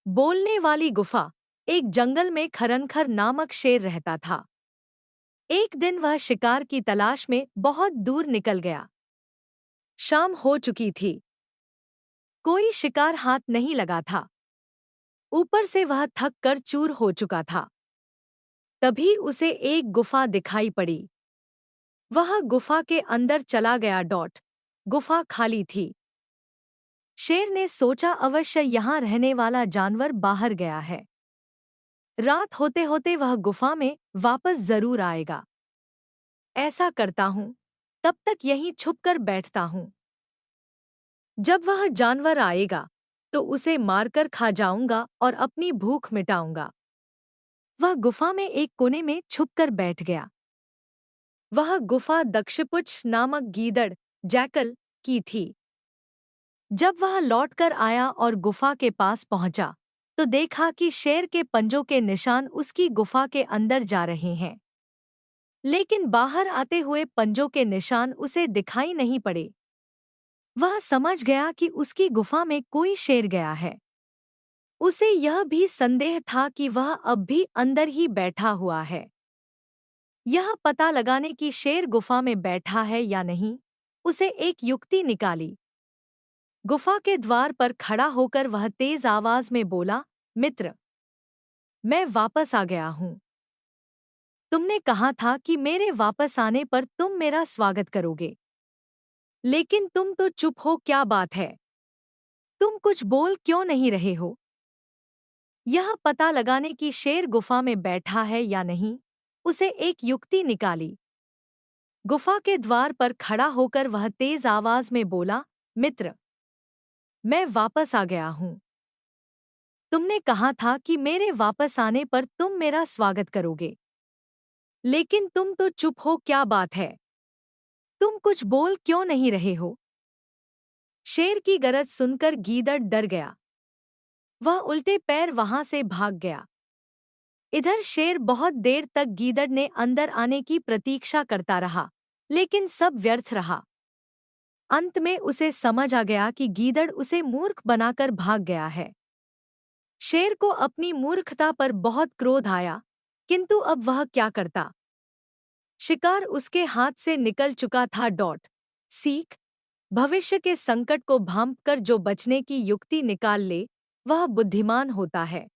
बोलने वाली गुफा। एक जंगल में खरनखर नामक शेर रहता था। एक दिन वह शिकार की तलाश में बहुत दूर निकल गया। शाम हो चुकी थी। कोई शिकार हाथ नहीं लगा था। ऊपर से वह थक कर चूर हो चुका था। तभी उसे एक गुफा दिखाई पड़ी। वह गुफा के अंदर चला गया। गुफा खाली थी। शेर ने सोचा अवश्य यहाँ रहने वाला जानवर बाहर गया है। रात होते होते वह गुफा में वापस जरूर आएगा। ऐसा करता हूँ, तब तक यहीं छुपकर बैठता हूँ। जब वह जानवर आएगा तो उसे मारकर खा जाऊंगा और अपनी भूख मिटाऊंगा। वह गुफा में एक कोने में छुपकर बैठ गया। वह गुफा दक्षपुच्छ नामक गीदड़ जैकल की थी। जब वह लौटकर आया और गुफा के पास पहुंचा तो देखा कि शेर के पंजों के निशान उसकी गुफा के अंदर जा रहे हैं, लेकिन बाहर आते हुए पंजों के निशान उसे दिखाई नहीं पड़े। वह समझ गया कि उसकी गुफा में कोई शेर गया है। उसे यह भी संदेह था कि वह अब भी अंदर ही बैठा हुआ है। यह पता लगाने की शेर गुफा में बैठा है या नहीं, उसे एक युक्ति निकाली। गुफा के द्वार पर खड़ा होकर वह तेज आवाज में बोला, मित्र, मैं वापस आ गया हूँ। तुमने कहा था कि मेरे वापस आने पर तुम मेरा स्वागत करोगे, लेकिन तुम तो चुप हो, क्या बात है? तुम कुछ बोल क्यों नहीं रहे हो? यह पता लगाने की शेर गुफा में बैठा है या नहीं, उसे एक युक्ति निकाली। गुफा के द्वार पर खड़ा होकर वह तेज आवाज में बोला, मित्र, मैं वापस आ गया हूँ। तुमने कहा था कि मेरे वापस आने पर तुम मेरा स्वागत करोगे, लेकिन तुम तो चुप हो, क्या बात है? तुम कुछ बोल क्यों नहीं रहे हो? शेर की गरज सुनकर गीदड़ डर गया। वह उल्टे पैर वहां से भाग गया। इधर शेर बहुत देर तक गीदड़ ने अंदर आने की प्रतीक्षा करता रहा, लेकिन सब व्यर्थ रहा। अंत में उसे समझ आ गया कि गीदड़ उसे मूर्ख बनाकर भाग गया है। शेर को अपनी मूर्खता पर बहुत क्रोध आया, किंतु अब वह क्या करता? शिकार उसके हाथ से निकल चुका था। सीख, भविष्य के संकट को भांपकर जो बचने की युक्ति निकाल ले, वह बुद्धिमान होता है।